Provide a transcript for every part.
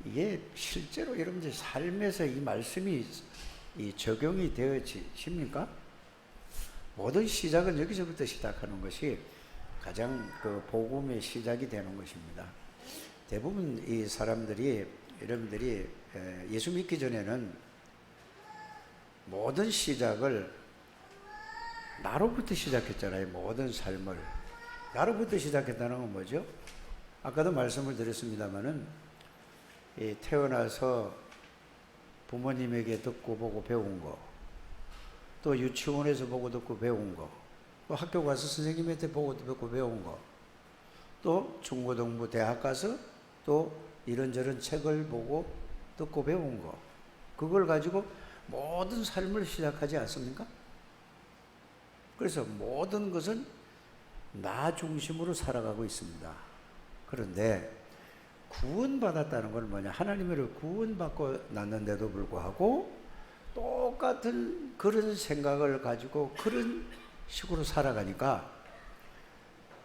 이게 실제로 여러분들 삶에서 이 말씀이 적용이 되어집니까? 모든 시작은 여기서부터 시작하는 것이 가장 그 복음의 시작이 되는 것입니다. 대부분 이 사람들이, 여러분들이 예수 믿기 전에는 모든 시작을 나로부터 시작했잖아요. 모든 삶을 나로부터 시작했다는 건 뭐죠? 아까도 말씀을 드렸습니다마는 태어나서 부모님에게 듣고 보고 배운 거, 또 유치원에서 보고 듣고 배운 거, 또 학교 가서 선생님한테 보고 듣고 배운 거, 또 중고등부 대학 가서 또 이런저런 책을 보고 듣고 배운 거, 그걸 가지고 모든 삶을 시작하지 않습니까? 그래서 모든 것은 나 중심으로 살아가고 있습니다. 그런데 구원받았다는 건 뭐냐? 하나님으로 구원받고 났는데도 불구하고 똑같은 그런 생각을 가지고 그런 식으로 살아가니까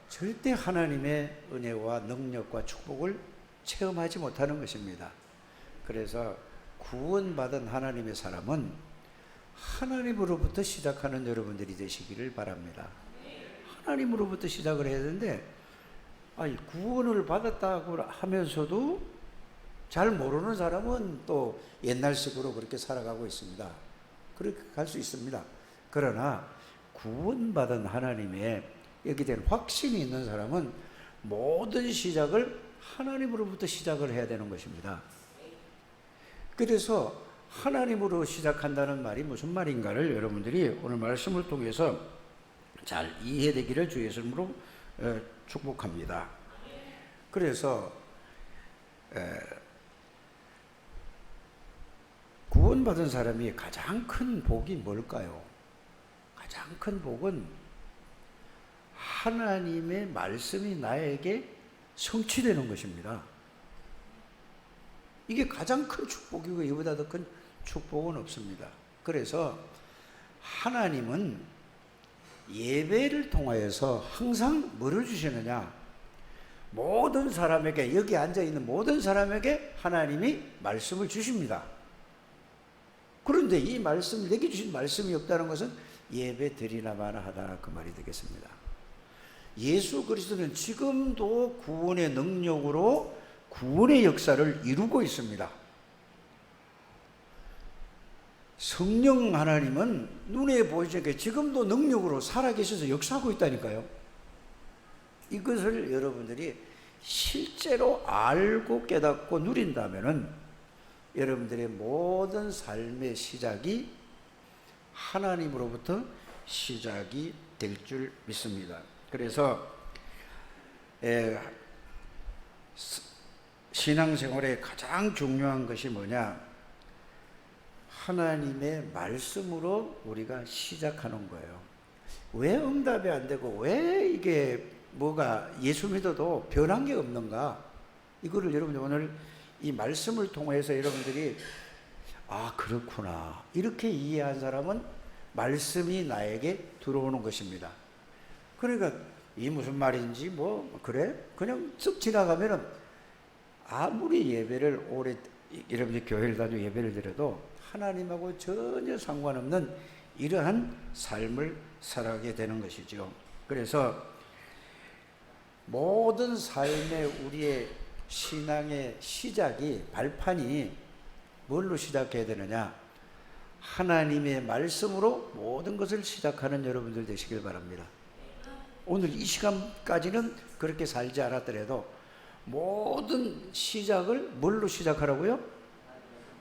절대 하나님의 은혜와 능력과 축복을 체험하지 못하는 것입니다. 그래서 구원받은 하나님의 사람은 하나님으로부터 시작하는 여러분들이 되시기를 바랍니다. 하나님으로부터 시작을 해야 되는데, 구원을 받았다고 하면서도 잘 모르는 사람은 또 옛날식으로 그렇게 살아가고 있습니다. 그렇게 갈 수 있습니다. 그러나 구원받은 하나님의 여기 된 확신이 있는 사람은 모든 시작을 하나님으로부터 시작을 해야 되는 것입니다. 그래서 하나님으로 시작한다는 말이 무슨 말인가를 여러분들이 오늘 말씀을 통해서 잘 이해되기를 주의 이름으로 축복합니다. 그래서 구원받은 사람이 가장 큰 복이 뭘까요? 가장 큰 복은 하나님의 말씀이 나에게 성취되는 것입니다. 이게 가장 큰 축복이고 이보다 더 큰 축복은 없습니다. 그래서 하나님은 예배를 통하여서 항상 뭐를 주시느냐? 모든 사람에게, 여기 앉아있는 모든 사람에게 하나님이 말씀을 주십니다. 그런데 이 말씀, 내게 주신 말씀이 없다는 것은 예배 드리나 마나 하다, 그 말이 되겠습니다. 예수 그리스도는 지금도 구원의 능력으로 구원의 역사를 이루고 있습니다. 성령 하나님은 눈에 보이지 않게 지금도 능력으로 살아계셔서 역사하고 있다니까요. 이것을 여러분들이 실제로 알고 깨닫고 누린다면은 여러분들의 모든 삶의 시작이 하나님으로부터 시작이 될 줄 믿습니다. 그래서 신앙생활에 가장 중요한 것이 뭐냐? 하나님의 말씀으로 우리가 시작하는 거예요. 왜 응답이 안 되고 왜 이게 뭐가 예수 믿어도 변한 게 없는가? 이거를 여러분들 오늘 이 말씀을 통해서 여러분들이 그렇구나, 이렇게 이해한 사람은 말씀이 나에게 들어오는 것입니다. 그러니까 이 무슨 말인지 그래? 그냥 쓱 지나가면은 아무리 예배를 오래 여러분들 교회를 다니고 예배를 드려도 하나님하고 전혀 상관없는 이러한 삶을 살아가게 되는 것이죠. 그래서 모든 삶의 우리의 신앙의 시작이, 발판이 뭘로 시작해야 되느냐? 하나님의 말씀으로 모든 것을 시작하는 여러분들 되시길 바랍니다. 오늘 이 시간까지는 그렇게 살지 않았더라도 모든 시작을 뭘로 시작하라고요?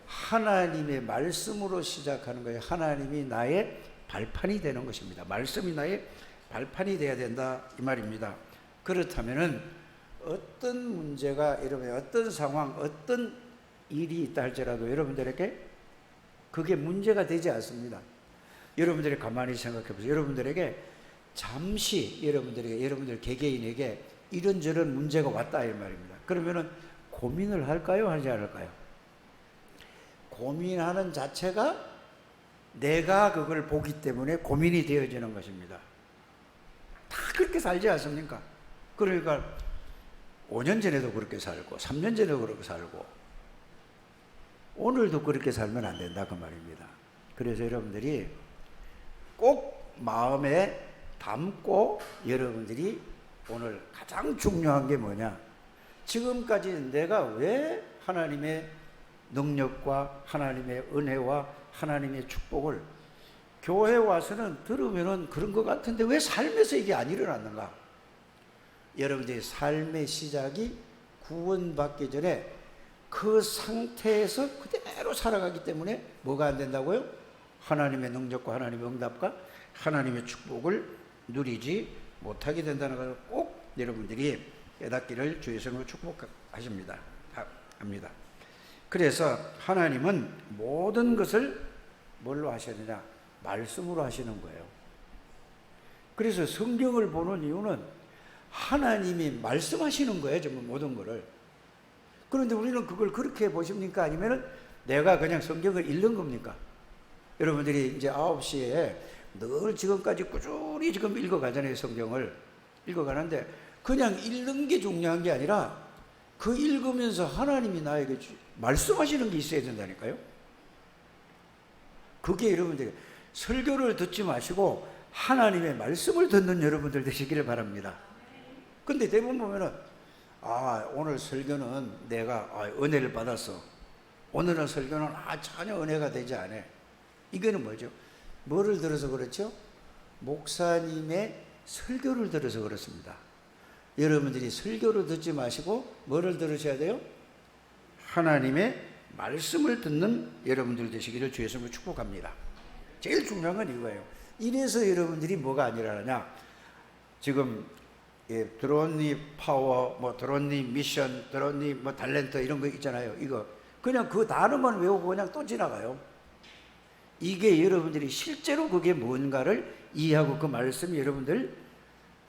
하나님의 말씀으로 시작하는 거예요. 하나님이 나의 발판이 되는 것입니다. 말씀이 나의 발판이 되어야 된다, 이 말입니다. 그렇다면은 어떤 문제가, 여러분 어떤 상황, 어떤 일이 있다 할지라도 여러분들에게 그게 문제가 되지 않습니다. 여러분들이 가만히 생각해 보세요. 여러분들에게 잠시 여러분들 개개인에게 이런저런 문제가 왔다, 이 말입니다. 그러면은 고민을 할까요, 하지 않을까요? 고민하는 자체가 내가 그걸 보기 때문에 고민이 되어지는 것입니다. 다 그렇게 살지 않습니까? 그러니까 5년 전에도 그렇게 살고 3년 전에도 그렇게 살고 오늘도 그렇게 살면 안 된다 그 말입니다. 그래서 여러분들이 꼭 마음에 담고 여러분들이 오늘 가장 중요한 게 뭐냐, 지금까지 내가 왜 하나님의 능력과 하나님의 은혜와 하나님의 축복을 교회 와서는 들으면은 그런 것 같은데 왜 삶에서 이게 안 일어났는가? 여러분들의 삶의 시작이 구원받기 전에 그 상태에서 그대로 살아가기 때문에 뭐가 안 된다고요? 하나님의 능력과 하나님의 응답과 하나님의 축복을 누리지 못하게 된다는 것을 꼭 여러분들이 깨닫기를 주의 이름으로 축복하십니다. 합니다. 그래서 하나님은 모든 것을 뭘로 하시느냐? 말씀으로 하시는 거예요. 그래서 성경을 보는 이유는 하나님이 말씀하시는 거예요, 전부 모든 거를. 그런데 우리는 그걸 그렇게 보십니까? 아니면은 내가 그냥 성경을 읽는 겁니까? 여러분들이 이제 9시에 늘 지금까지 꾸준히 지금 읽어가잖아요. 성경을 읽어가는데 그냥 읽는 게 중요한 게 아니라 그 읽으면서 하나님이 나에게 말씀하시는 게 있어야 된다니까요. 그게 여러분들이 설교를 듣지 마시고 하나님의 말씀을 듣는 여러분들 되시기를 바랍니다. 근데 대부분 보면은 오늘 설교는 내가 은혜를 받았어. 오늘은 설교는 전혀 은혜가 되지 않아. 이거는 뭐죠? 뭐를 들어서 그렇죠? 목사님의 설교를 들어서 그렇습니다. 여러분들이 설교를 듣지 마시고 뭐를 들으셔야 돼요? 하나님의 말씀을 듣는 여러분들 되시기를 주의 이름으로 축복합니다. 제일 중요한 건 이거예요. 이래서 여러분들이 뭐가 아니라냐? 지금 드론니 파워, 드론니 미션, 드론니 탤런트 이런 거 있잖아요. 이거 그냥 그 단어만 외우고 그냥 또 지나가요. 이게 여러분들이 실제로 그게 뭔가를 이해하고 그 말씀이 여러분들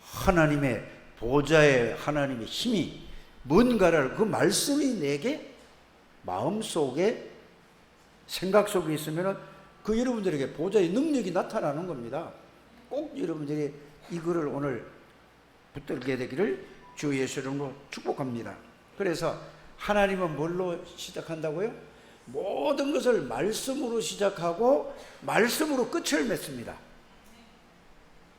하나님의 보좌의 하나님의 힘이 뭔가를 그 말씀이 내게 마음속에 생각 속에 있으면은 그 여러분들에게 보좌의 능력이 나타나는 겁니다. 꼭 여러분들이 이거를 오늘 붙들게 되기를 주 예수 이름으로 축복합니다. 그래서 하나님은 뭘로 시작한다고요? 모든 것을 말씀으로 시작하고 말씀으로 끝을 맺습니다.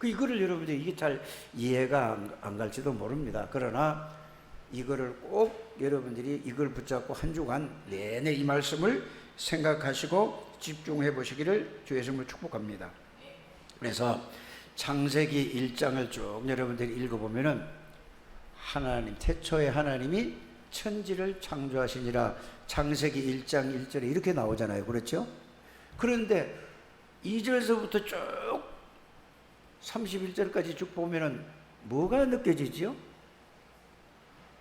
이거를 여러분들이 이게 잘 이해가 안 갈지도 모릅니다. 그러나 이거를 꼭 여러분들이 이걸 붙잡고 한 주간 내내 이 말씀을 생각하시고 집중해 보시기를 주의 이름으로 축복합니다. 그래서 창세기 1장을 쭉 여러분들이 읽어보면은 하나님, 태초에 하나님이 천지를 창조하시니라 창세기 1장 1절에 이렇게 나오잖아요. 그렇죠? 그런데 2절서부터 쭉 31절까지 쭉 보면은 뭐가 느껴지죠?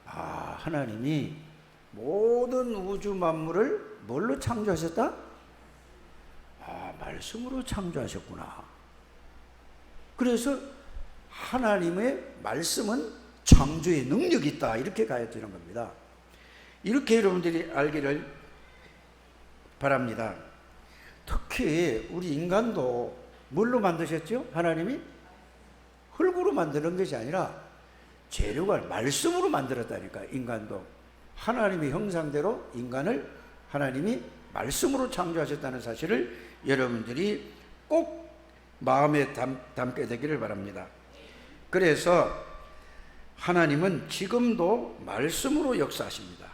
하나님이 모든 우주 만물을 뭘로 창조하셨다? 말씀으로 창조하셨구나. 그래서 하나님의 말씀은 창조의 능력이 있다. 이렇게 가야 되는 겁니다. 이렇게 여러분들이 알기를 바랍니다. 특히 우리 인간도 뭘로 만드셨죠? 하나님이 흙으로 만드는 것이 아니라 재료가 말씀으로 만들었다니까. 인간도 하나님의 형상대로 인간을 하나님이 말씀으로 창조하셨다는 사실을 여러분들이 꼭 마음에 담게 되기를 바랍니다. 그래서 하나님은 지금도 말씀으로 역사하십니다.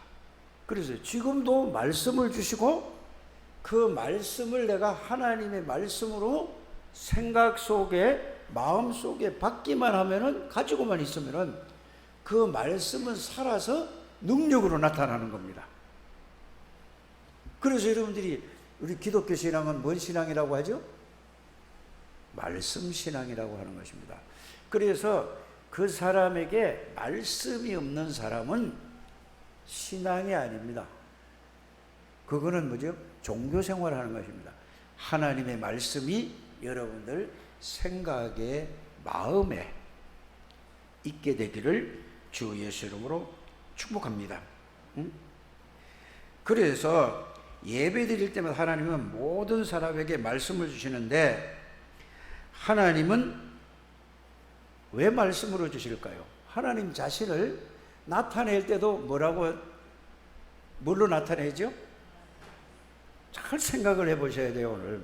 그래서 지금도 말씀을 주시고 그 말씀을 내가 하나님의 말씀으로 생각 속에 마음 속에 받기만 하면은, 가지고만 있으면은 그 말씀은 살아서 능력으로 나타나는 겁니다. 그래서 여러분들이 우리 기독교 신앙은 뭔 신앙이라고 하죠? 말씀 신앙이라고 하는 것입니다. 그래서 그 사람에게 말씀이 없는 사람은 신앙이 아닙니다. 그거는 뭐죠? 종교 생활하는 것입니다. 하나님의 말씀이 여러분들 생각에, 마음에 있게 되기를 주 예수 이름으로 축복합니다. 그래서 예배 드릴 때마다 하나님은 모든 사람에게 말씀을 주시는데, 하나님은 왜 말씀으로 주실까요? 하나님 자신을 나타낼 때도 뭘로 나타내죠? 잘 생각을 해보셔야 돼요. 오늘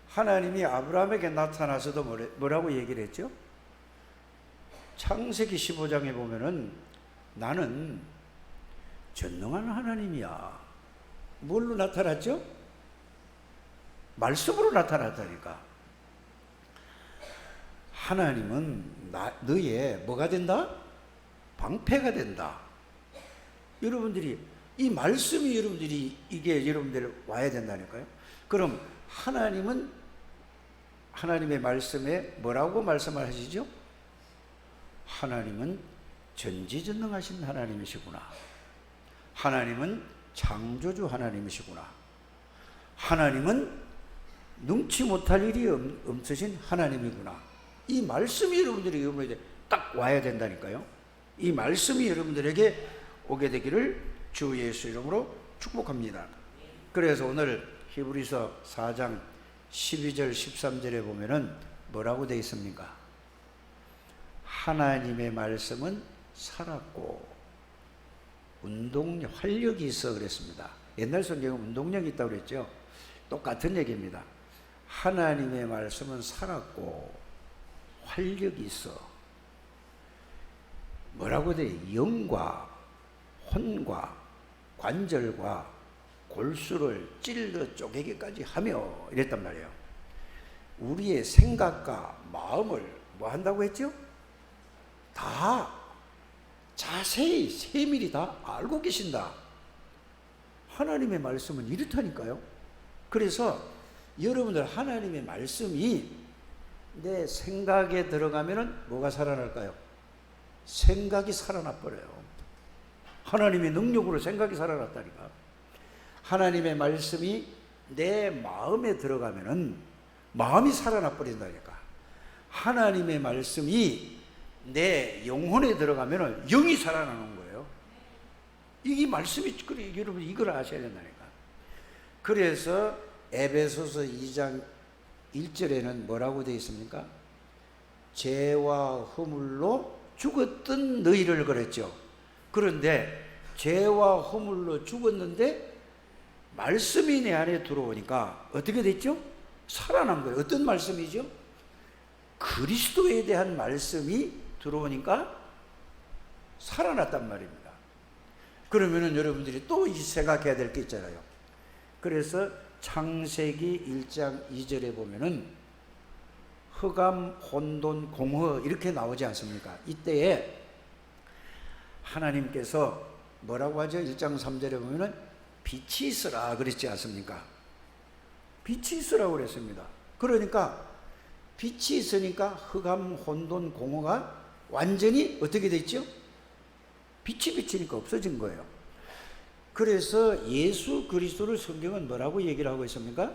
하나님이 아브라함에게 나타나서도 뭐라고 얘기를 했죠? 창세기 15장에 보면은 나는 전능한 하나님이야. 뭘로 나타났죠? 말씀으로 나타났다니까. 하나님은 너의 뭐가 된다? 방패가 된다. 여러분들이 이 말씀이 이게 여러분들 와야 된다니까요. 그럼 하나님은 하나님의 말씀에 뭐라고 말씀을 하시죠? 하나님은 전지전능하신 하나님이시구나. 하나님은 창조주 하나님이시구나. 하나님은 능치 못할 일이 없으신 하나님이구나. 이 말씀이 여러분들에게 딱 와야 된다니까요. 이 말씀이 여러분들에게 오게 되기를 주 예수 이름으로 축복합니다. 그래서 오늘 히브리서 4장 12절 13절에 보면은 뭐라고 되어 있습니까? 하나님의 말씀은 살았고 활력이 있어 그랬습니다. 옛날 성경은 운동력이 있다고 그랬죠. 똑같은 얘기입니다. 하나님의 말씀은 살았고 활력이 있어. 뭐라고 돼? 영과 혼과 관절과 골수를 찔러 쪼개기까지 하며 이랬단 말이에요. 우리의 생각과 마음을 뭐 한다고 했죠? 다 자세히 세밀히 다 알고 계신다. 하나님의 말씀은 이렇다니까요. 그래서 여러분들 하나님의 말씀이 내 생각에 들어가면은 뭐가 살아날까요? 생각이 살아나 버려요. 하나님의 능력으로 생각이 살아났다니까. 하나님의 말씀이 내 마음에 들어가면은 마음이 살아나 버린다니까. 하나님의 말씀이 내 영혼에 들어가면은 영이 살아나는 거예요. 이 말씀이, 그래, 여러분 이걸 아셔야 된다니까. 그래서 에베소서 2장 1절에는 뭐라고 되어 있습니까? 죄와 허물로 죽었던 너희를 그랬죠. 그런데 죄와 허물로 죽었는데 말씀이 내 안에 들어오니까 어떻게 됐죠? 살아난 거예요. 어떤 말씀이죠? 그리스도에 대한 말씀이 들어오니까 살아났단 말입니다. 그러면은 여러분들이 또 생각해야 될 게 있잖아요. 그래서 창세기 1장 2절에 보면은 흑암, 혼돈, 공허 이렇게 나오지 않습니까? 이때에 하나님께서 뭐라고 하죠? 1장 3절에 보면은 빛이 있으라 그랬지 않습니까? 빛이 있으라고 그랬습니다. 그러니까 빛이 있으니까 흑암, 혼돈, 공허가 완전히 어떻게 됐죠? 빛이 비치니까 없어진 거예요. 그래서 예수 그리스도를 성경은 뭐라고 얘기를 하고 있습니까?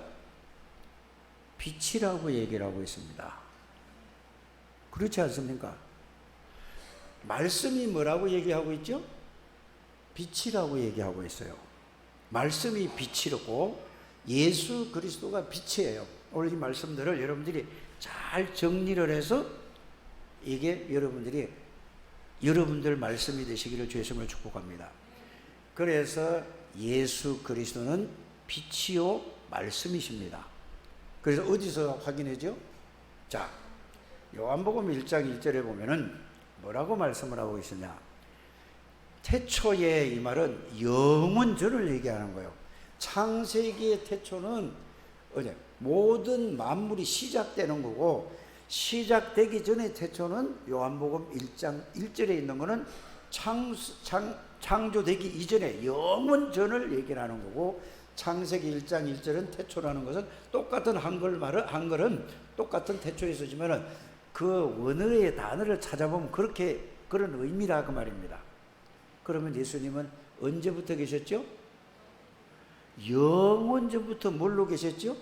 빛이라고 얘기를 하고 있습니다. 그렇지 않습니까? 말씀이 뭐라고 얘기하고 있죠? 빛이라고 얘기하고 있어요. 말씀이 빛이고 예수 그리스도가 빛이에요. 오늘 이 말씀들을 여러분들이 잘 정리를 해서 이게 여러분들 말씀이 되시기를 주의 이름으로 축복합니다. 그래서 예수 그리스도는 빛이요 말씀이십니다. 그래서 어디서 확인하죠? 자, 요한복음 1장 1절에 보면은 뭐라고 말씀을 하고 있으냐? 태초에 이 말은 영원전을 얘기하는 거예요. 창세기의 태초는 모든 만물이 시작되는 거고, 시작되기 전에 태초는 요한복음 1장 1절에 있는 거는 창조되기 이전에 영원전을 얘기하는 거고, 창세기 1장 1절은 태초라는 것은 똑같은 한글은 똑같은 태초에 쓰지만은 그 원어의 단어를 찾아보면 그런 의미라 그 말입니다. 그러면 예수님은 언제부터 계셨죠? 영원전부터 뭘로 계셨죠?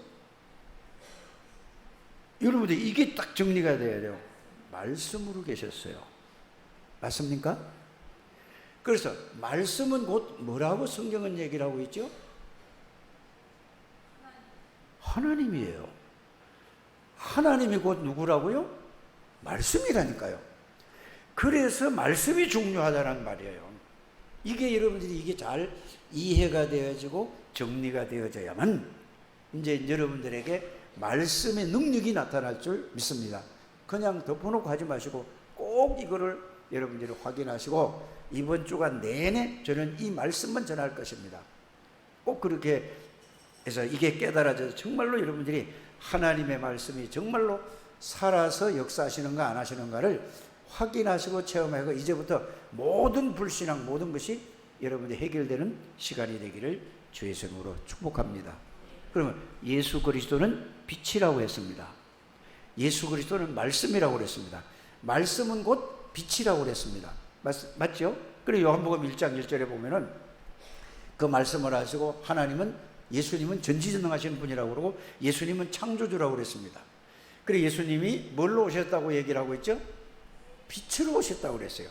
여러분들 이게 딱 정리가 돼야 돼요. 말씀으로 계셨어요. 맞습니까? 그래서 말씀은 곧 뭐라고 성경은 얘기를 하고 있죠? 하나님이에요. 하나님이 곧 누구라고요? 말씀이라니까요. 그래서 말씀이 중요하다는 말이에요. 이게 여러분들이 이게 잘 이해가 되어지고 정리가 되어져야만 이제 여러분들에게 말씀의 능력이 나타날 줄 믿습니다. 그냥 덮어놓고 하지 마시고 꼭 이거를 여러분들이 확인하시고 이번 주간 내내 저는 이 말씀만 전할 것입니다. 꼭 그렇게 해서 이게 깨달아져서 정말로 여러분들이 하나님의 말씀이 정말로 살아서 역사하시는가 안 하시는가를 확인하시고 체험하고 이제부터 모든 불신앙 모든 것이 여러분이 해결되는 시간이 되기를 주의 이름으로 축복합니다. 그러면 예수 그리스도는 빛이라고 했습니다. 예수 그리스도는 말씀이라고 그랬습니다. 말씀은 곧 빛이라고 그랬습니다. 맞죠? 그리고 요한복음 1장 1절에 보면은 그 말씀을 하시고 하나님은 예수님은 전지전능하신 분이라고 그러고 예수님은 창조주라고 그랬습니다. 그리고 예수님이 뭘로 오셨다고 얘기를 하고 있죠? 빛으로 오셨다고 그랬어요.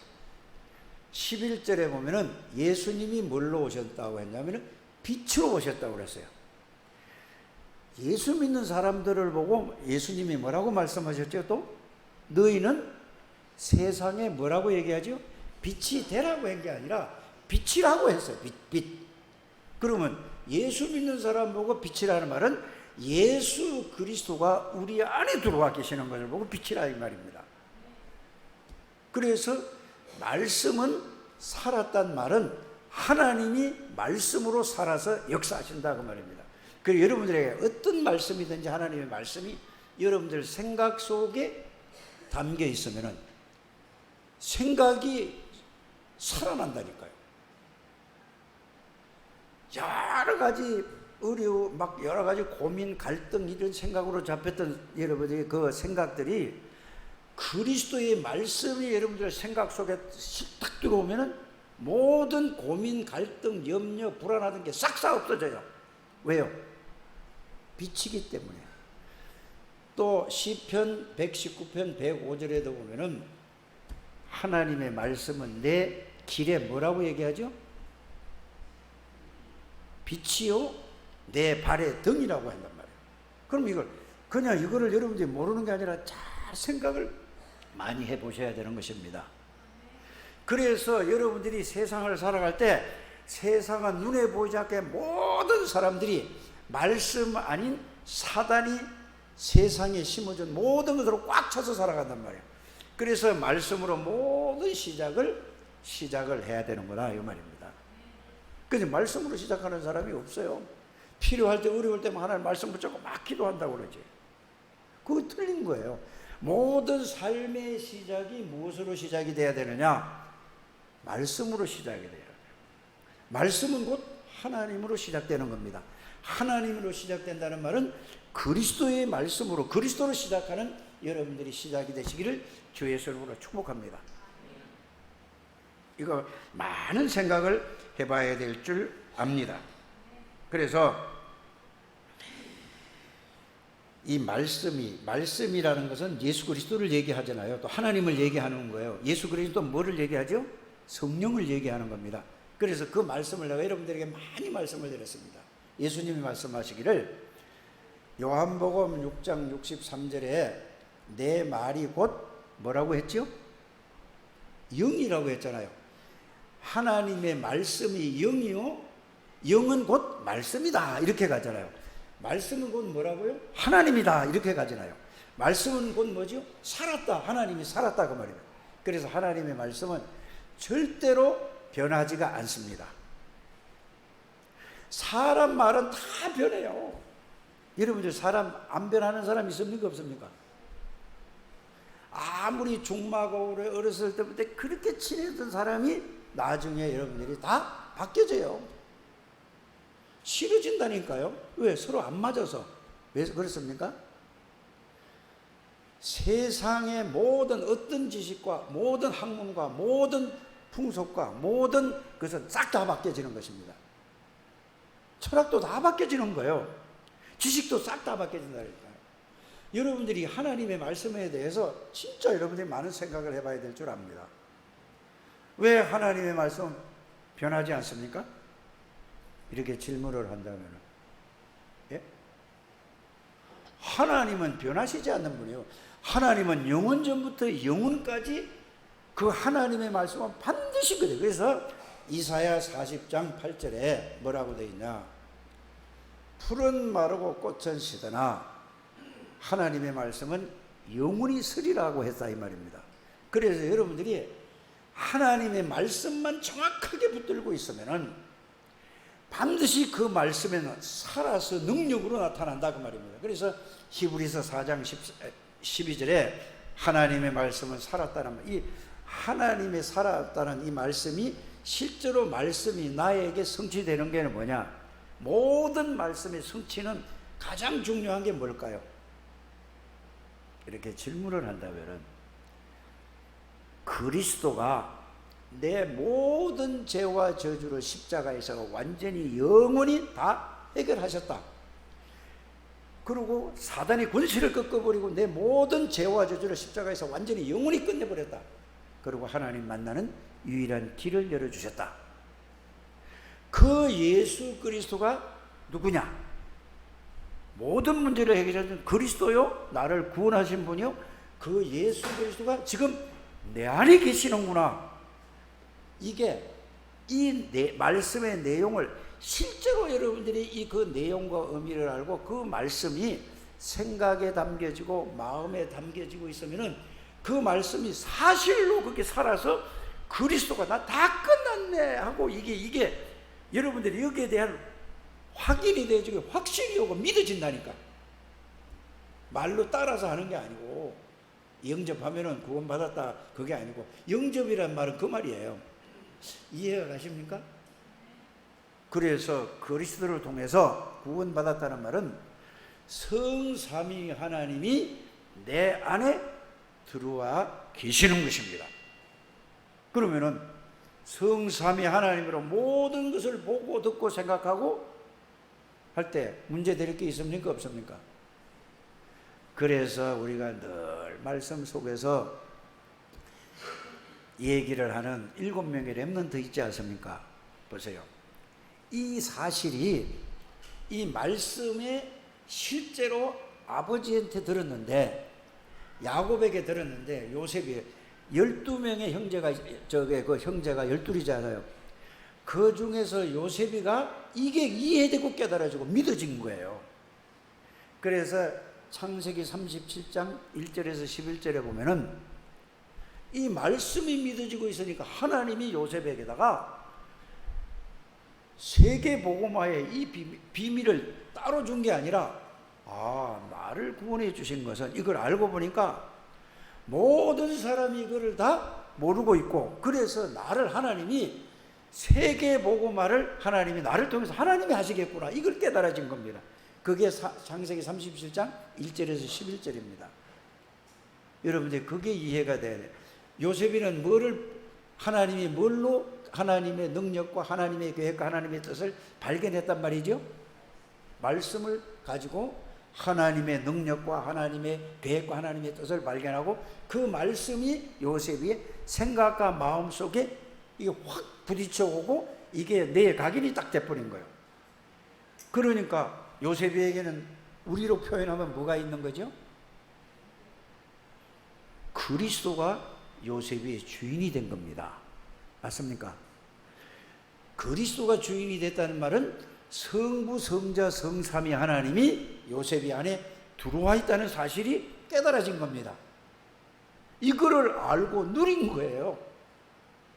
11절에 보면은 예수님이 뭘로 오셨다고 했냐면은 빛으로 오셨다고 그랬어요. 예수 믿는 사람들을 보고 예수님이 뭐라고 말씀하셨죠? 또 너희는 세상에 뭐라고 얘기하죠? 빛이 되라고 한 게 아니라 빛이라고 했어요. 빛. 그러면 예수 믿는 사람 보고 빛이라는 말은 예수 그리스도가 우리 안에 들어와 계시는 것을 보고 빛이라 이 말입니다. 그래서 말씀은 살았단 말은 하나님이 말씀으로 살아서 역사하신다 그 말입니다. 그리고 여러분들에게 어떤 말씀이든지 하나님의 말씀이 여러분들 생각 속에 담겨 있으면은 생각이 살아난다니까요. 여러 가지 의료, 막 여러 가지 고민, 갈등 이런 생각으로 잡혔던 여러분들의 그 생각들이 그리스도의 말씀이 여러분들 생각 속에 딱 들어오면은 모든 고민, 갈등, 염려, 불안하던 게 싹 없어져요. 왜요? 빛이기 때문에. 또 시편 119편 105절에도 보면은 하나님의 말씀은 내 길에 뭐라고 얘기하죠? 빛이요 내 발의 등이라고 한단 말이에요. 그럼 이거를 여러분들이 모르는 게 아니라 잘 생각을 많이 해보셔야 되는 것입니다. 그래서 여러분들이 세상을 살아갈 때 세상은 눈에 보이지 않게 모든 사람들이 말씀 아닌 사단이 세상에 심어준 모든 것으로 꽉 차서 살아간단 말이에요. 그래서 말씀으로 모든 시작을 해야 되는구나 이 말입니다. 그래서 말씀으로 시작하는 사람이 없어요. 필요할 때 어려울 때만 하나님 말씀 붙잡고 막 기도한다고 그러지. 그거 틀린 거예요. 모든 삶의 시작이 무엇으로 시작이 돼야 되느냐? 말씀으로 시작이 돼요. 말씀은 곧 하나님으로 시작되는 겁니다. 하나님으로 시작된다는 말은 그리스도의 말씀으로 그리스도로 시작하는 여러분들이 시작이 되시기를 주의 이름으로 축복합니다. 이거 많은 생각을 해봐야 될 줄 압니다. 그래서 이 말씀이라는 것은 예수 그리스도를 얘기하잖아요. 또 하나님을 얘기하는 거예요. 예수 그리스도 뭐를 얘기하죠? 성령을 얘기하는 겁니다. 그래서 그 말씀을 내가 여러분들에게 많이 말씀을 드렸습니다. 예수님이 말씀하시기를 요한복음 6장 63절에 내 말이 곧 뭐라고 했죠? 영이라고 했잖아요. 하나님의 말씀이 영이요 영은 곧 말씀이다 이렇게 가잖아요. 말씀은 곧 뭐라고요? 하나님이다 이렇게 가잖아요. 말씀은 곧 뭐죠? 살았다. 하나님이 살았다 그 말입니다. 그래서 하나님의 말씀은 절대로 변하지가 않습니다. 사람 말은 다 변해요. 여러분들 사람 안 변하는 사람 있습니까 없습니까? 아무리 중마고로 어렸을 때부터 그렇게 친했던 사람이 나중에 여러분들이 다 바뀌어져요. 싫어진다니까요. 왜? 서로 안 맞아서. 왜 그렇습니까? 세상의 모든 어떤 지식과 모든 학문과 모든 풍속과 모든 것은 싹 다 바뀌어지는 것입니다. 철학도 다 바뀌어지는 거예요. 지식도 싹 다 바뀌어진다니까요. 여러분들이 하나님의 말씀에 대해서 진짜 여러분들이 많은 생각을 해봐야 될 줄 압니다. 왜 하나님의 말씀은 변하지 않습니까? 이렇게 질문을 한다면 예? 하나님은 변하시지 않는 분이에요. 하나님은 영원 전부터 영원까지 그 하나님의 말씀은 반드시 그래요. 그래서 이사야 40장 8절에 뭐라고 되어 있냐? 풀은 마르고 꽃은 시드나 하나님의 말씀은 영원히 서리라고 했다 이 말입니다. 그래서 여러분들이 하나님의 말씀만 정확하게 붙들고 있으면은 반드시 그 말씀에는 살아서 능력으로 나타난다 그 말입니다. 그래서 히브리서 4장 12절에 하나님의 말씀은 살았다는 말, 이 하나님의 살았다는 이 말씀이 실제로 말씀이 나에게 성취되는 게 뭐냐? 모든 말씀의 성취는 가장 중요한 게 뭘까요? 이렇게 질문을 한다면은 그리스도가 내 모든 죄와 저주를 십자가에서 완전히 영원히 다 해결하셨다. 그리고 사단의 권세를 꺾어버리고 내 모든 죄와 저주를 십자가에서 완전히 영원히 끝내버렸다. 그리고 하나님 만나는 유일한 길을 열어주셨다. 그 예수 그리스도가 누구냐? 모든 문제를 해결하는 그리스도요, 나를 구원하신 분이요, 그 예수 그리스도가 지금 내 안에 계시는구나. 이게 이 말씀의 내용을 실제로 여러분들이 이 그 내용과 의미를 알고 그 말씀이 생각에 담겨지고 마음에 담겨지고 있으면은 그 말씀이 사실로 그렇게 살아서 그리스도가 나 다 끝났네 하고 이게 여러분들이 여기에 대한 확인이 되어지고 확신이 오고 믿어진다니까. 말로 따라서 하는 게 아니고 영접하면은 구원받았다 그게 아니고 영접이란 말은 그 말이에요. 이해가 가십니까? 그래서 그리스도를 통해서 구원받았다는 말은 성삼위 하나님이 내 안에 들어와 계시는 것입니다. 그러면은 성삼위 하나님으로 모든 것을 보고 듣고 생각하고 할 때 문제 될 게 있습니까? 없습니까? 그래서 우리가 늘 말씀 속에서 얘기를 하는 7명의 렘넌트 있지 않습니까? 보세요. 이 사실이 이 말씀에 실제로 아버지한테 들었는데, 야곱에게 들었는데, 요셉이 12명의 형제가 그 형제가 12이잖아요. 그 중에서 요셉이가 이게 이해되고 깨달아지고 믿어진 거예요. 그래서 창세기 37장 1절에서 11절에 보면은 이 말씀이 믿어지고 있으니까 하나님이 요셉에게다가 세계 복음화의 이 비밀을 따로 준 게 아니라, 나를 구원해 주신 것은 이걸 알고 보니까 모든 사람이 이거를 다 모르고 있고, 그래서 나를 하나님이 세계 복음화를 하나님이 나를 통해서 하나님이 하시겠구나, 이걸 깨달아진 겁니다. 그게 창세기 37장 1절에서 11절입니다. 여러분들 그게 이해가 돼야 돼요. 요셉이는 하나님이 뭘로 하나님의 능력과 하나님의 계획과 하나님의 뜻을 발견했단 말이죠. 말씀을 가지고 하나님의 능력과 하나님의 계획과 하나님의 뜻을 발견하고 그 말씀이 요셉의 생각과 마음 속에 이게 확 부딪혀 오고 이게 내 각인이 딱 돼버린 거예요. 그러니까 요셉에게는 우리로 표현하면 뭐가 있는 거죠? 그리스도가 요셉의 주인이 된 겁니다. 맞습니까? 그리스도가 주인이 됐다는 말은 성부, 성자, 성삼위 하나님이 요셉이 안에 들어와 있다는 사실이 깨달아진 겁니다. 이거를 알고 누린 거예요.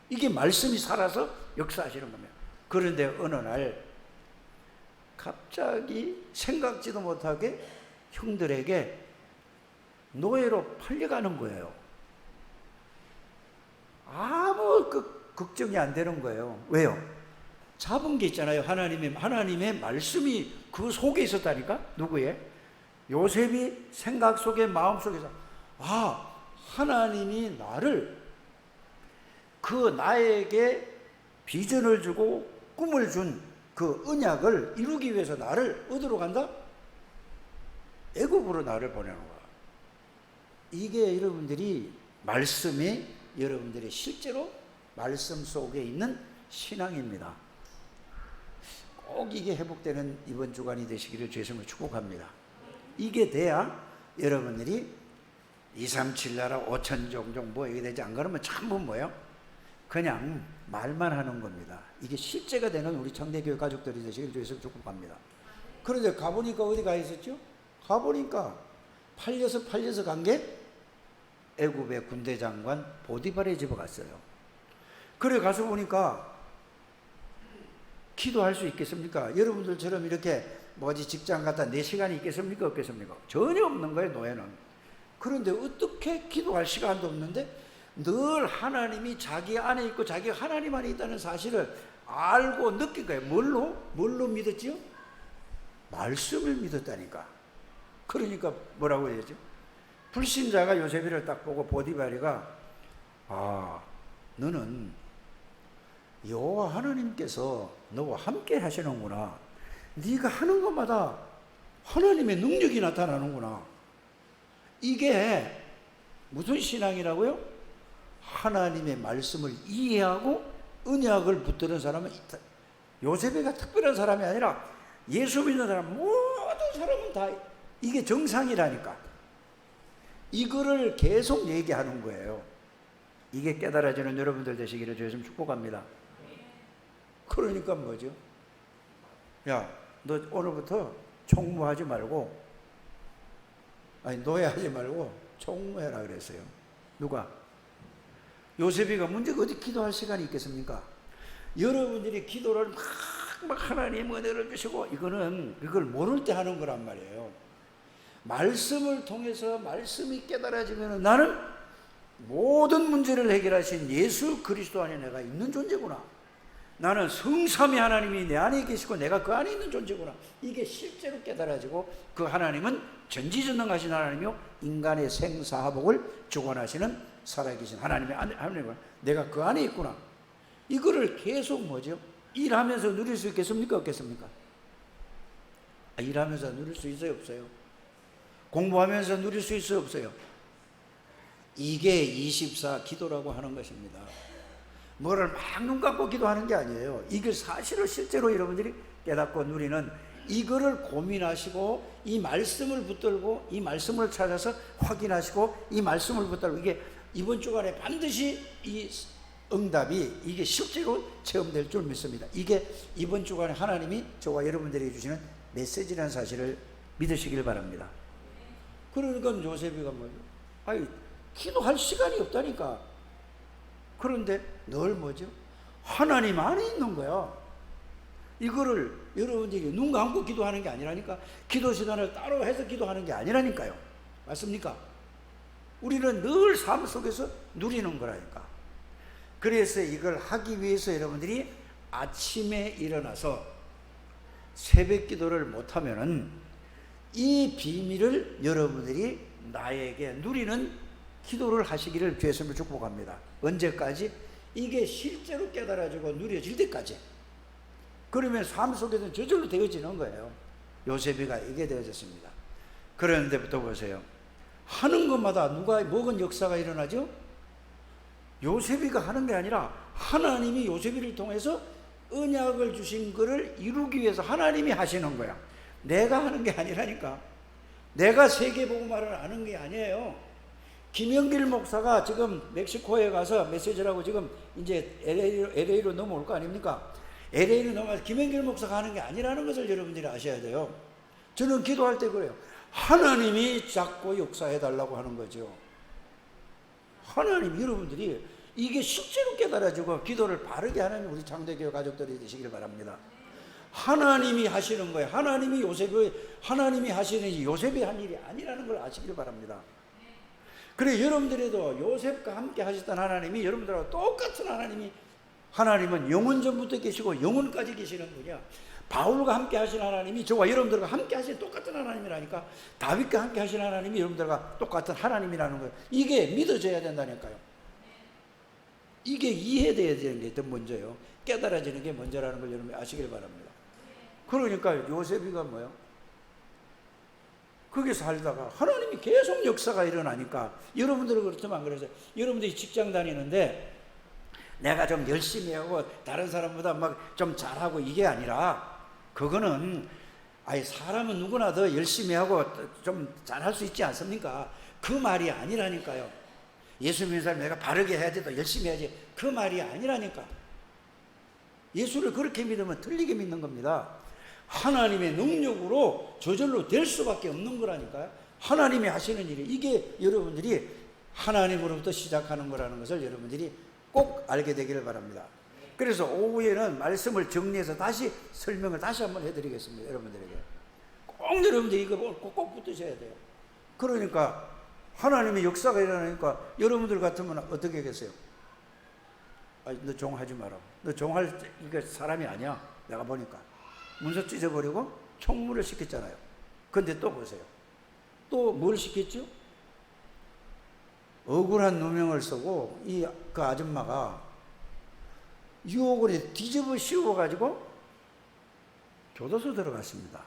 이게 말씀이 살아서 역사하시는 겁니다. 그런데 어느 날 갑자기 생각지도 못하게 형들에게 노예로 팔려가는 거예요. 아무 걱정이 안 되는 거예요. 왜요? 잡은 게 있잖아요. 하나님의 말씀이 그 속에 있었다니까? 누구의? 요셉이 생각 속에, 마음 속에서, 하나님이 나에게 비전을 주고 꿈을 준 그 언약을 이루기 위해서 나를 어디로 간다? 애굽으로 나를 보내는 거야. 이게 여러분들이 말씀이 여러분들이 실제로 말씀 속에 있는 신앙입니다. 꼭 이게 회복되는 이번 주간이 되시기를 주님을 축복합니다. 이게 돼야 여러분들이 237 나라 5천 종족 뭐 이게 되지, 안 그러면 전부 뭐예요? 그냥 말만 하는 겁니다. 이게 실제가 되는 우리 청대교회 가족들이 되시길 주에서 축복합니다. 그런데 가보니까 어디 가 있었죠? 가보니까 팔려서 간 게 애굽의 군대 장관 보디발의 집에 갔어요. 그래 가서 보니까 기도할 수 있겠습니까? 여러분들처럼 이렇게 직장 갔다 4시간이 있겠습니까? 없겠습니까? 전혀 없는 거예요, 노예는. 그런데 어떻게 기도할 시간도 없는데 늘 하나님이 자기 안에 있고 자기가 하나님 안에 있다는 사실을 알고 느낀 거예요. 뭘로 믿었지요? 말씀을 믿었다니까. 그러니까 뭐라고 해야죠? 불신자가 요셉이를 딱 보고 보디발이가 너는 여호와 하나님께서 너와 함께 하시는구나. 네가 하는 것마다 하나님의 능력이 나타나는구나. 이게 무슨 신앙이라고요? 하나님의 말씀을 이해하고 언약을 붙드는 사람은 요셉이가 특별한 사람이 아니라 예수 믿는 사람 모든 사람은 다 이게 정상이라니까. 이거를 계속 얘기하는 거예요. 이게 깨달아지는 여러분들 되시기를 주여 축복합니다. 그러니까 뭐죠? 야, 너 오늘부터 총무하지 말고, 노예하지 말고 총무해라 그랬어요. 누가? 요셉이가 문제가 어디 기도할 시간이 있겠습니까? 여러분들이 기도를 막 하나님 은혜를 주시고 이걸 모를 때 하는 거란 말이에요. 말씀을 통해서 말씀이 깨달아지면 나는 모든 문제를 해결하신 예수 그리스도 안에 내가 있는 존재구나. 나는 성삼위 하나님이 내 안에 계시고 내가 그 안에 있는 존재구나. 이게 실제로 깨달아지고 그 하나님은 전지전능하신 하나님이요 인간의 생사화복을 주관하시는 살아계신 하나님이구나. 내가 그 안에 있구나. 이거를 계속 일하면서 누릴 수 있겠습니까? 없겠습니까? 일하면서 누릴 수 있어요? 없어요? 공부하면서 누릴 수 있어요? 없어요? 이게 24 기도라고 하는 것입니다. 뭐를 막 눈 감고 기도하는 게 아니에요. 이게 사실을 실제로 여러분들이 깨닫고 누리는 이거를 고민하시고 이 말씀을 붙들고 이 말씀을 찾아서 확인하시고 이 말씀을 붙들고 이게 이번 주간에 반드시 이 응답이 이게 실제로 체험될 줄 믿습니다. 이게 이번 주간에 하나님이 저와 여러분들에게 주시는 메시지라는 사실을 믿으시길 바랍니다. 그러니까 요셉이가 기도할 시간이 없다니까. 그런데 늘 하나님 안에 있는 거야. 이거를 여러분들이 눈 감고 기도하는 게 아니라니까. 기도 시간을 따로 해서 기도하는 게 아니라니까요. 맞습니까? 우리는 늘 삶 속에서 누리는 거라니까. 그래서 이걸 하기 위해서 여러분들이 아침에 일어나서 새벽 기도를 못하면은 이 비밀을 여러분들이 나에게 누리는 기도를 하시기를 주의 축복합니다. 언제까지? 이게 실제로 깨달아지고 누려질 때까지. 그러면 삶 속에서는 저절로 되어지는 거예요. 요셉이가 이게 되어졌습니다. 그런데부터 보세요. 하는 것마다 누가 먹은 역사가 일어나죠? 요셉이가 하는 게 아니라 하나님이 요셉이를 통해서 언약을 주신 것을 이루기 위해서 하나님이 하시는 거야. 내가 하는 게 아니라니까. 내가 세계복음화를 하는 게 아니에요. 김영길 목사가 지금 멕시코에 가서 메시지라고 지금 이제 LA로 넘어올 거 아닙니까? LA로 넘어가서 김영길 목사가 하는 게 아니라는 것을 여러분들이 아셔야 돼요. 저는 기도할 때 그래요. 하나님이 자꾸 역사해달라고 하는 거죠. 하나님, 여러분들이 이게 실제로 깨달아지고 기도를 바르게 하는 우리 장대교회 가족들이 되시길 바랍니다. 하나님이 하시는 거예요. 하나님이 하시는 요셉이 한 일이 아니라는 걸 아시길 바랍니다. 그래, 여러분들에도 요셉과 함께 하셨던 하나님이 여러분들하고 똑같은 하나님은 영원 전부터 계시고 영원까지 계시는 분이야. 바울과 함께 하신 하나님이 저와 여러분들과 함께 하신 똑같은 하나님이라니까. 다윗과 함께 하신 하나님이 여러분들과 똑같은 하나님이라는 거예요. 이게 믿어져야 된다니까요. 이게 이해돼야 되는 게 더 먼저요. 깨달아지는 게 먼저라는 걸 여러분이 아시길 바랍니다. 그러니까 요셉이가 뭐예요? 거기 살다가 하나님이 계속 역사가 일어나니까 여러분들은 그렇지만 안 그러세요? 여러분들이 직장 다니는데 내가 좀 열심히 하고 다른 사람보다 막 좀 잘하고 이게 아니라 그거는 사람은 누구나 더 열심히 하고 좀 잘할 수 있지 않습니까? 그 말이 아니라니까요. 예수 믿는 사람 내가 바르게 해야지 더 열심히 해야지 그 말이 아니라니까. 예수를 그렇게 믿으면 틀리게 믿는 겁니다. 하나님의 능력으로 저절로 될 수밖에 없는 거라니까요. 하나님이 하시는 일이, 이게 여러분들이 하나님으로부터 시작하는 거라는 것을 여러분들이 꼭 알게 되기를 바랍니다. 그래서 오후에는 말씀을 정리해서 다시 설명을 다시 한번 해드리겠습니다. 여러분들에게 꼭 여러분들이 이거 꼭 붙으셔야 돼요. 그러니까 하나님의 역사가 일어나니까 여러분들 같으면 어떻게 하겠어요? 너 종하지 마라. 너 종할 이게 사람이 아니야. 내가 보니까 문서 찢어버리고 총무를 시켰잖아요. 근데 또 보세요. 또 뭘 시켰죠? 억울한 누명을 쓰고 그 아줌마가 유혹을 뒤집어 씌워가지고 교도소 들어갔습니다.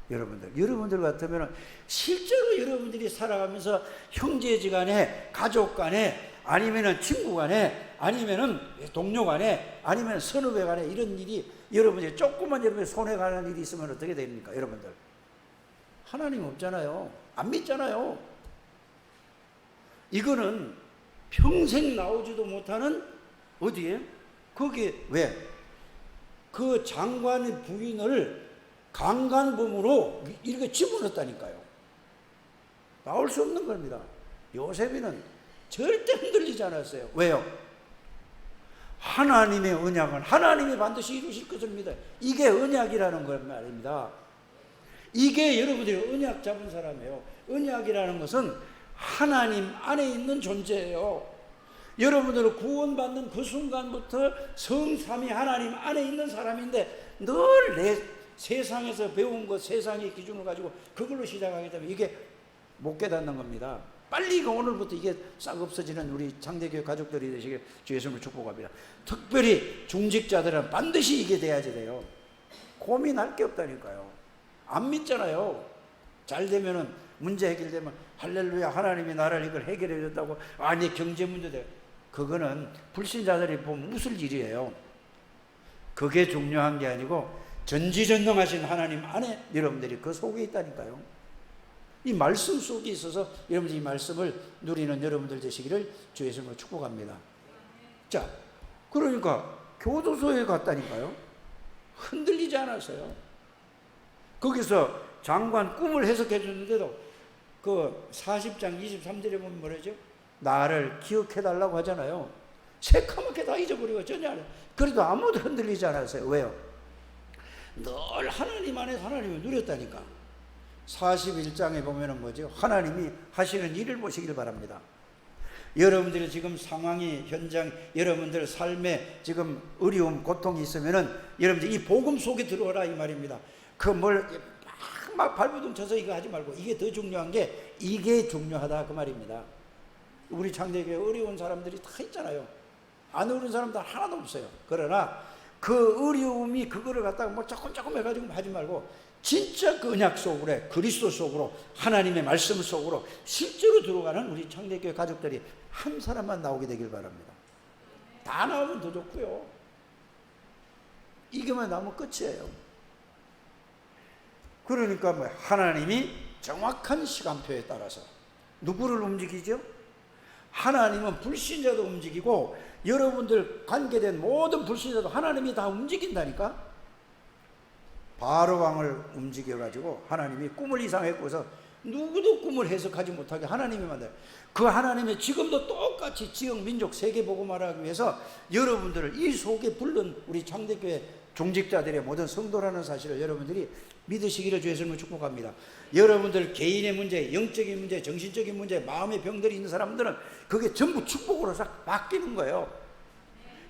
여러분들 같으면 실제로 여러분들이 살아가면서 형제지간에, 가족 간에, 아니면은 친구 간에, 아니면은 동료 간에, 아니면 선후배 간에 이런 일이 여러분들이 조금만 여러분의 손에 가는 일이 있으면 어떻게 됩니까? 여러분들 하나님 없잖아요. 안 믿잖아요. 이거는 평생 나오지도 못하는 어디에? 거기에 왜? 그 장관의 부인을 강간범으로 이렇게 집어넣었다니까요. 나올 수 없는 겁니다. 요셉이는 절대 흔들리지 않았어요. 왜요? 하나님의 언약은 하나님이 반드시 이루실 것을 믿어요. 이게 언약이라는 걸 말입니다. 이게 여러분들이 언약 잡은 사람이에요. 언약이라는 것은 하나님 안에 있는 존재예요. 여러분들은 구원받는 그 순간부터 성삼위 하나님 안에 있는 사람인데 늘 내 세상에서 배운 것, 세상의 기준을 가지고 그걸로 시작하기 때문에 이게 못 깨닫는 겁니다. 빨리 이거 오늘부터 이게 싹 없어지는 우리 장대교회 가족들이 되시길 주 예수님을 축복합니다. 특별히 중직자들은 반드시 이게 돼야지 돼요. 고민할 게 없다니까요. 안 믿잖아요. 잘 되면은 문제 해결되면 할렐루야 하나님이 나를 이걸 해결해 줬다고 아니 경제 문제돼. 그거는 불신자들이 보면 웃을 일이에요. 그게 중요한 게 아니고 전지전능하신 하나님 안에 여러분들이 그 속에 있다니까요. 이 말씀 속에 있어서 여러분들이 이 말씀을 누리는 여러분들 되시기를 주 예수님으로 축복합니다. 자, 그러니까 교도소에 갔다니까요. 흔들리지 않았어요. 거기서 장관 꿈을 해석해 줬는데도 그 40장 23절에 보면 뭐라죠? 나를 기억해 달라고 하잖아요. 새까맣게 다 잊어버리고 전혀 안 해요. 그래도 아무도 흔들리지 않았어요. 왜요? 늘 하나님 안에서 하나님을 누렸다니까. 41장에 보면은 뭐죠? 하나님이 하시는 일을 보시길 바랍니다. 여러분들이 지금 상황이 현장, 여러분들 삶에 지금 어려움, 고통이 있으면은 여러분들 이 복음 속에 들어오라 이 말입니다. 그 뭘 막 발버둥 쳐서 이거 하지 말고 이게 더 중요한 게 이게 중요하다 그 말입니다. 우리 창대교회 어려운 사람들이 다 있잖아요. 안 어려운 사람들 하나도 없어요. 그러나 그 어려움이 그거를 갖다가 뭐 조금 해가지고 하지 말고 진짜 그 언약 속으로 그리스도 속으로 하나님의 말씀 속으로 실제로 들어가는 우리 창대교회 가족들이 한 사람만 나오게 되길 바랍니다. 다 나오면 더 좋고요. 이게만 나오면 끝이에요. 그러니까 뭐 하나님이 정확한 시간표에 따라서 누구를 움직이죠? 하나님은 불신자도 움직이고 여러분들 관계된 모든 불신자도 하나님이 다 움직인다니까. 바로 왕을 움직여가지고 하나님이 꿈을 이상했고서 누구도 꿈을 해석하지 못하게 하나님이 만들어요. 그 하나님이 지금도 똑같이 지역 민족 세계 복음화를 위해서 여러분들을 이 속에 부른 우리 창대교회 종직자들의 모든 성도라는 사실을 여러분들이 믿으시기를 주 예수님을 축복합니다. 여러분들 개인의 문제, 영적인 문제, 정신적인 문제, 마음의 병들이 있는 사람들은 그게 전부 축복으로 싹 바뀌는 거예요.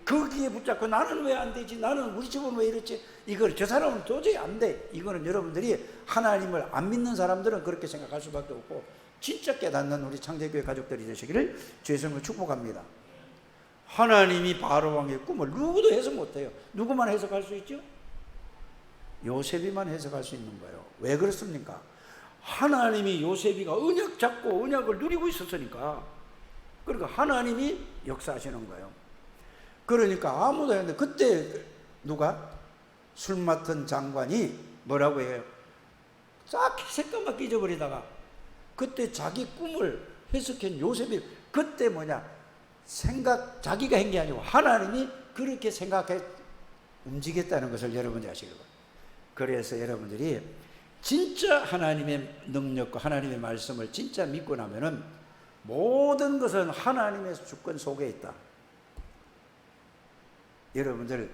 거기에 붙잡고 나는 왜 안 되지? 나는 우리 집은 왜 이렇지? 이걸 저 사람은 도저히 안 돼. 이거는 여러분들이 하나님을 안 믿는 사람들은 그렇게 생각할 수밖에 없고 진짜 깨닫는 우리 창대교회 가족들이 되시기를 주 예수님을 축복합니다. 하나님이 바로 왕의 꿈을 누구도 해석 못해요. 누구만 해석할 수 있죠? 요셉이만 해석할 수 있는 거예요. 왜 그렇습니까? 하나님이 요셉이가 언약 잡고 언약을 누리고 있었으니까. 그러니까 하나님이 역사하시는 거예요. 그러니까 아무도 했는데 그때 누가? 술 맡은 장관이 뭐라고 해요? 싹 새까맣게 잊어버리다가 그때 자기 꿈을 해석한 요셉이 그때 뭐냐? 자기가 한 게 아니고 하나님이 그렇게 생각해 움직였다는 것을 여러분이 아시기 바랍니다. 그래서 여러분들이 진짜 하나님의 능력과 하나님의 말씀을 진짜 믿고 나면은 모든 것은 하나님의 주권 속에 있다. 여러분들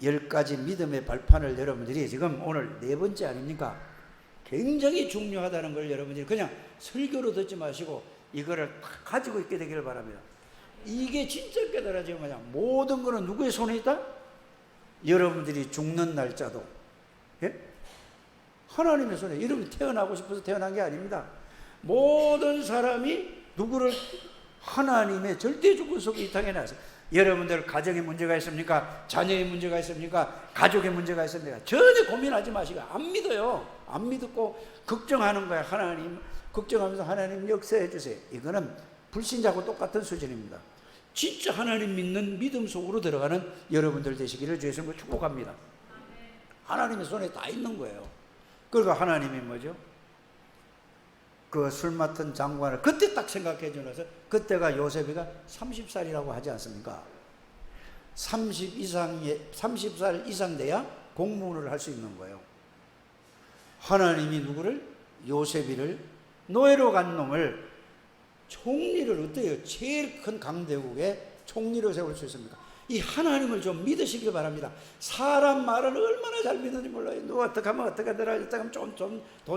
10가지 믿음의 발판을 여러분들이 지금 오늘 4번째 아닙니까? 굉장히 중요하다는 걸 여러분들이 그냥 설교로 듣지 마시고 이거를 가지고 있게 되기를 바랍니다. 이게 진짜 깨달아지면 뭐냐? 모든 것은 누구의 손에 있다? 여러분들이 죽는 날짜도, 예? 하나님의 손에. 여러분이 태어나고 싶어서 태어난 게 아닙니다. 모든 사람이 누구를 하나님의 절대 주권 속에 이 땅에 나서. 여러분들 가정에 문제가 있습니까? 자녀의 문제가 있습니까? 가족의 문제가 있습니까? 전혀 고민하지 마시고 안 믿어요. 안 믿고 걱정하는 거야. 하나님 걱정하면서 하나님 역사해 주세요. 이거는 불신자하고 똑같은 수준입니다. 진짜 하나님 믿는 믿음 속으로 들어가는 여러분들 되시기를 주의 이름으로 축복합니다. 하나님의 손에 다 있는 거예요. 그리고 하나님이 뭐죠? 그 술 맡은 장관을 그때 딱 생각해 주면서, 그때가 요셉이가 30살이라고 하지 않습니까? 30살 이상 돼야 공무원을 할 수 있는 거예요. 하나님이 누구를? 요셉이를, 노예로 간 놈을 총리를, 어때요? 제일 큰 강대국의 총리로 세울 수 있습니까? 이 하나님을 좀 믿으시길 바랍니다. 사람 말을 얼마나 잘 믿는지 몰라요. 누가 어떻게 하면 어떻게 하더라, 어떻게 하면 돈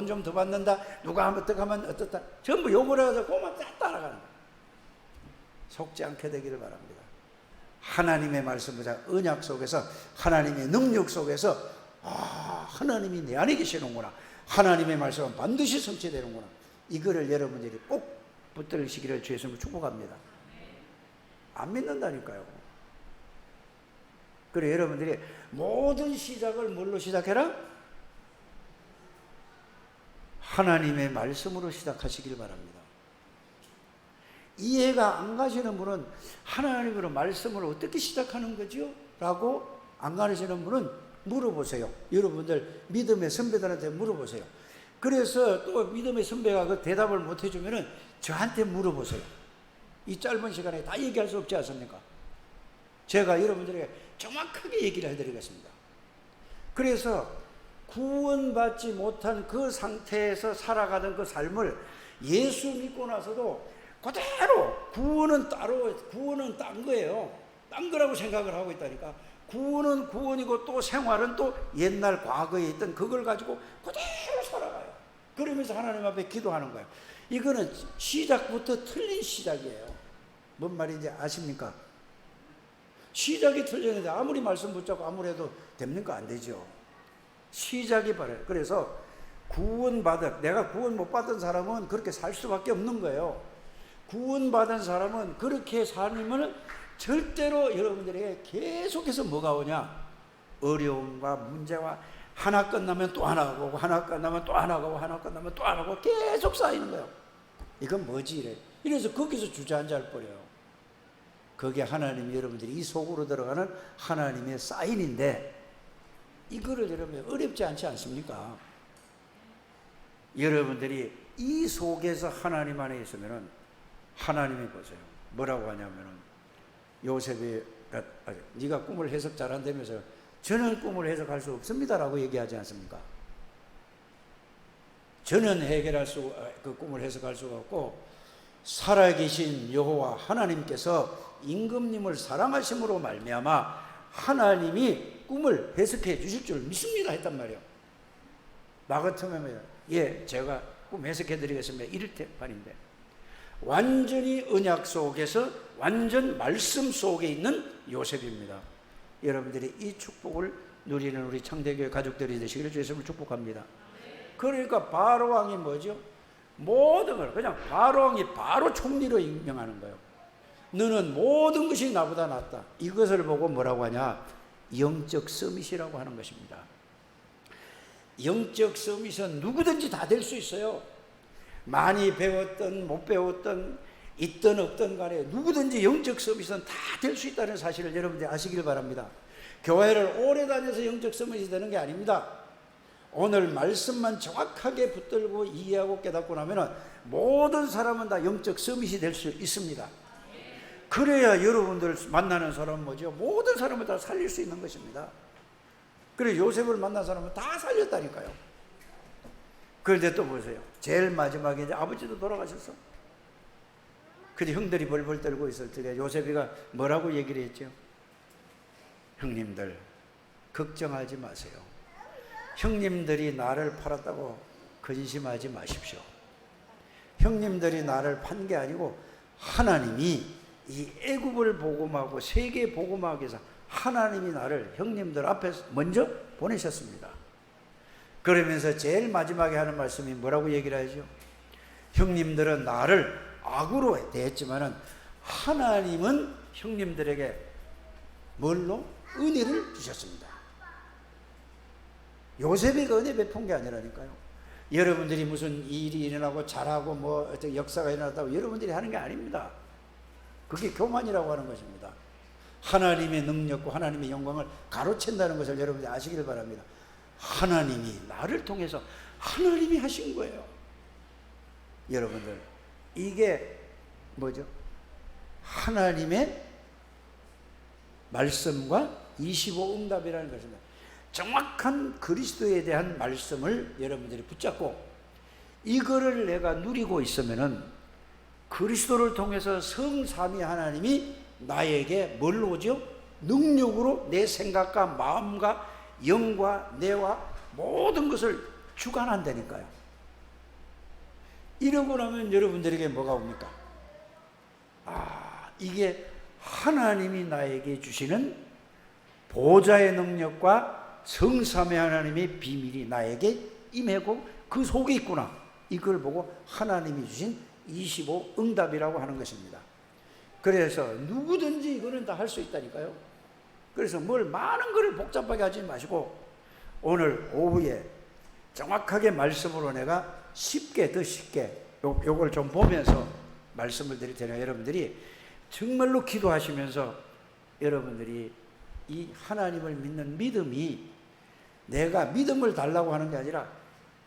좀 더 받는다, 누가 하면 어떻게 하면 어떻다, 전부 욕을 해서 그만 딱 따라가는 거예요. 속지 않게 되기를 바랍니다. 하나님의 말씀보다 언약 속에서, 하나님의 능력 속에서, 하나님이 내 안에 계시는구나, 하나님의 말씀은 반드시 성취되는구나, 이거를 여러분들이 꼭 붙들으시기를 주의 이름으로 축복합니다. 안 믿는다니까요. 그래, 여러분들이 모든 시작을 뭘로 시작해라? 하나님의 말씀으로 시작하시길 바랍니다. 이해가 안 가시는 분은 하나님으로 말씀을 어떻게 시작하는 거죠? 라고 안 가르치는 분은 물어보세요. 여러분들 믿음의 선배들한테 물어보세요. 그래서 또 믿음의 선배가 그 대답을 못 해주면은 저한테 물어보세요. 이 짧은 시간에 다 얘기할 수 없지 않습니까? 제가 여러분들에게 정확하게 얘기를 해드리겠습니다. 그래서 구원받지 못한 그 상태에서 살아가던 그 삶을 예수 믿고 나서도 그대로, 구원은 따로, 구원은 딴 거예요. 딴 거라고 생각을 하고 있다니까. 구원은 구원이고 또 생활은 또 옛날 과거에 있던 그걸 가지고 그대로 살아가요. 그러면서 하나님 앞에 기도하는 거예요. 이거는 시작부터 틀린 시작이에요. 뭔 말인지 아십니까? 시작이 틀렸는데 아무리 말씀 붙잡고 아무리 해도 됩니까? 안 되죠. 시작이 바래요. 그래서 내가 구원 못 받은 사람은 그렇게 살 수밖에 없는 거예요. 구원받은 사람은 그렇게 살면 절대로 여러분들에게 계속해서 뭐가 오냐? 어려움과 문제와, 하나 끝나면 또 하나가 오고, 하나 끝나면 또 하나가 오고, 하나 끝나면 또 하나가 오고, 계속 쌓이는 거예요. 이건 뭐지? 이래. 이래서 거기서 주저앉아 버려요. 그게 하나님이 여러분들이 이 속으로 들어가는 하나님의 사인인데, 이거를 여러분 어렵지 않지 않습니까? 여러분들이 이 속에서 하나님 안에 있으면은 하나님이 보세요. 뭐라고 하냐면은, 요셉이 네가 꿈을 해석 잘한다면서 저는 꿈을 해석할 수 없습니다라고 얘기하지 않습니까? 저는 그 꿈을 해석할 수가 없고, 살아계신 여호와 하나님께서 임금님을 사랑하심으로 말미암아 하나님이 꿈을 해석해 주실 줄 믿습니다 했단 말이에요. 나 같으면 제가 꿈 해석해 드리겠습니다 이럴 때만인데, 완전히 언약 속에서 완전 말씀 속에 있는 요셉입니다. 여러분들이 이 축복을 누리는 우리 창대교회 가족들이 되시기를 주의 이름으로 축복합니다. 그러니까 바로왕이 뭐죠? 모든 걸 그냥 바로왕이 바로 총리로 임명하는 거예요. 너는 모든 것이 나보다 낫다. 이것을 보고 뭐라고 하냐? 영적 서밋이라고 하는 것입니다. 영적 서밋은 누구든지 다 될 수 있어요. 많이 배웠든 못 배웠든 있든 없든 간에 누구든지 영적 서밋은 다 될 수 있다는 사실을 여러분들이 아시길 바랍니다. 교회를 오래 다녀서 영적 서밋이 되는 게 아닙니다. 오늘 말씀만 정확하게 붙들고 이해하고 깨닫고 나면 모든 사람은 다 영적 서밋이 될 수 있습니다. 그래야 여러분들 만나는 사람은 뭐죠? 모든 사람을 다 살릴 수 있는 것입니다. 그래 요셉을 만난 사람은 다 살렸다니까요. 그런데 또 보세요. 제일 마지막에 이제 아버지도 돌아가셨어. 근데 형들이 벌벌 떨고 있을 때 요셉이가 뭐라고 얘기를 했죠? 형님들 걱정하지 마세요. 형님들이 나를 팔았다고 근심하지 마십시오. 형님들이 나를 판 게 아니고 하나님이 이 애굽을 복음하고 세계 복음하기 위해서 하나님이 나를 형님들 앞에서 먼저 보내셨습니다. 그러면서 제일 마지막에 하는 말씀이 뭐라고 얘기를 하죠? 형님들은 나를 악으로 대했지만은 하나님은 형님들에게 뭘로? 은혜를 주셨습니다. 요셉이가 은혜 베푼 게 아니라니까요. 여러분들이 무슨 일이 일어나고 잘하고 뭐 어떤 역사가 일어났다고 여러분들이 하는 게 아닙니다. 그게 교만이라고 하는 것입니다. 하나님의 능력과 하나님의 영광을 가로챈다는 것을 여러분들이 아시길 바랍니다. 하나님이 나를 통해서 하나님이 하신 거예요. 여러분들 이게 뭐죠? 하나님의 말씀과 25응답이라는 것입니다. 정확한 그리스도에 대한 말씀을 여러분들이 붙잡고 이거를 내가 누리고 있으면은 그리스도를 통해서 성삼위 하나님이 나에게 뭘로 오죠? 능력으로 내 생각과 마음과 영과 뇌와 모든 것을 주관한다니까요. 이러고 나면 여러분들에게 뭐가 옵니까? 이게 하나님이 나에게 주시는 보좌의 능력과 성삼위 하나님의 비밀이 나에게 임하고 그 속에 있구나. 이걸 보고 하나님이 주신 25응답이라고 하는 것입니다. 그래서 누구든지 이거는 다 할 수 있다니까요. 그래서 뭘 많은 것을 복잡하게 하지 마시고 오늘 오후에 정확하게 말씀으로 내가 쉽게 더 쉽게 요걸 좀 보면서 말씀을 드릴 테니 여러분들이 정말로 기도하시면서 여러분들이 이 하나님을 믿는 믿음이 내가 믿음을 달라고 하는 게 아니라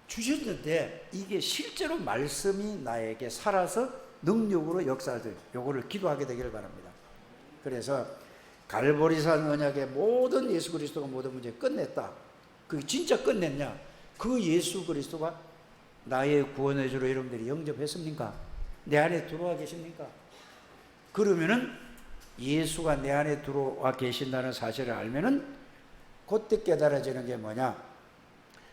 주셨는데 이게 실제로 말씀이 나에게 살아서 능력으로 역사될 요거를 기도하게 되기를 바랍니다. 그래서 갈보리산 언약의 모든 예수 그리스도가 모든 문제 끝냈다. 그게 진짜 끝냈냐? 그 예수 그리스도가 나의 구원의 주로 여러분들이 영접했습니까? 내 안에 들어와 계십니까? 그러면은 예수가 내 안에 들어와 계신다는 사실을 알면은 그때 깨달아지는 게 뭐냐?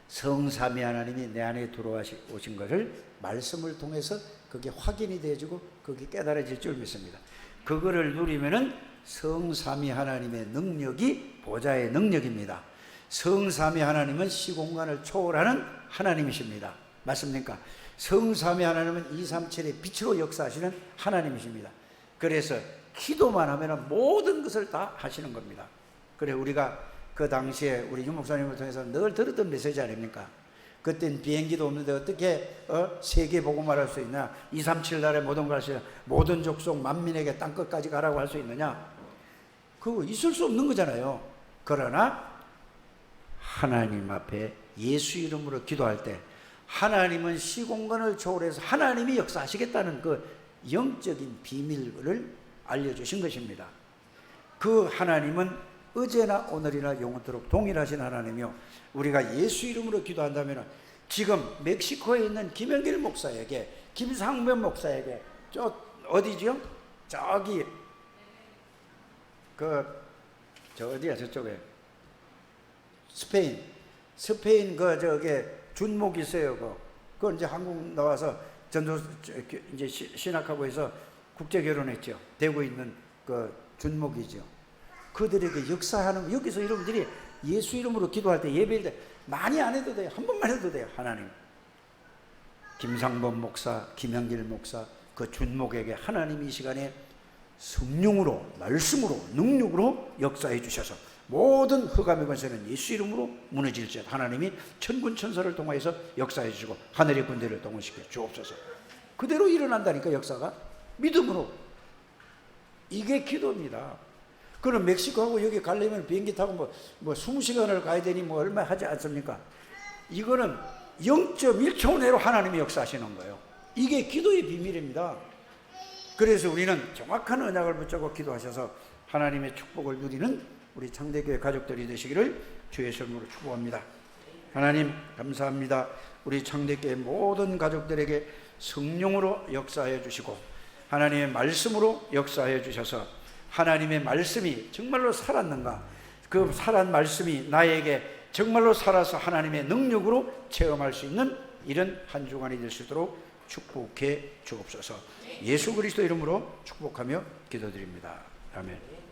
성삼위 하나님이 내 안에 들어와 오신 것을 말씀을 통해서 그게 확인이 되어지고 그게 깨달아질 줄 믿습니다. 그거를 누리면은 성삼위 하나님의 능력이 보좌의 능력입니다. 성삼위 하나님은 시공간을 초월하는 하나님이십니다. 맞습니까? 성삼위 하나님은 237의 빛으로 역사하시는 하나님이십니다. 그래서 기도만 하면 모든 것을 다 하시는 겁니다. 그래 우리가 그 당시에 우리 유 목사님을 통해서 늘 들었던 메시지 아닙니까? 그땐 비행기도 없는데 어떻게 세계 복음을 할 수 있냐? 237 나라에 모든 걸 할 수 있냐? 모든 족속 만민에게 땅끝까지 가라고 할 수 있느냐? 그거 있을 수 없는 거잖아요. 그러나 하나님 앞에 예수 이름으로 기도할 때 하나님은 시공간을 초월해서 하나님이 역사하시겠다는 그 영적인 비밀을 알려주신 것입니다. 그 하나님은 어제나 오늘이나 영원토록 동일하신 하나님이요. 우리가 예수 이름으로 기도한다면 지금 멕시코에 있는 김영길 목사에게, 김상변 목사에게, 어디죠? 저기 어디야 저쪽에 스페인 저게 준목 있어요. 그건 이제 한국 나와서 전도 이제 신학하고 해서 국제 결혼했죠. 되고 있는 그 준목이죠. 그들에게 역사하는 여기서 여러분들이 예수 이름으로 기도할 때 예배할 때 많이 안 해도 돼요. 한 번만 해도 돼요. 하나님 김상범 목사, 김영길 목사 그 준목에게 하나님이 이 시간에 성령으로 말씀으로 능력으로 역사해 주셔서 모든 흑암의 권세는 예수 이름으로 무너질지어다. 하나님이 천군 천사를 통하여서 역사해 주시고 하늘의 군대를 동원시켜 주옵소서. 그대로 일어난다니까 역사가 믿음으로. 이게 기도입니다. 그럼 멕시코하고 여기 가려면 비행기 타고 뭐 20시간을 가야 되니 뭐 얼마 하지 않습니까? 이거는 0.1초 내로 하나님이 역사하시는 거예요. 이게 기도의 비밀입니다. 그래서 우리는 정확한 언약을 붙잡고 기도하셔서 하나님의 축복을 누리는 우리 창대교회 가족들이 되시기를 주의 이름으로 축복합니다. 하나님 감사합니다. 우리 창대교회 모든 가족들에게 성령으로 역사하여 주시고 하나님의 말씀으로 역사하여 주셔서 하나님의 말씀이 정말로 살았는가, 그 살한 말씀이 나에게 정말로 살아서 하나님의 능력으로 체험할 수 있는 이런 한 주간이 될 수 있도록 축복해 주옵소서. 예수 그리스도 이름으로 축복하며 기도드립니다. 아멘.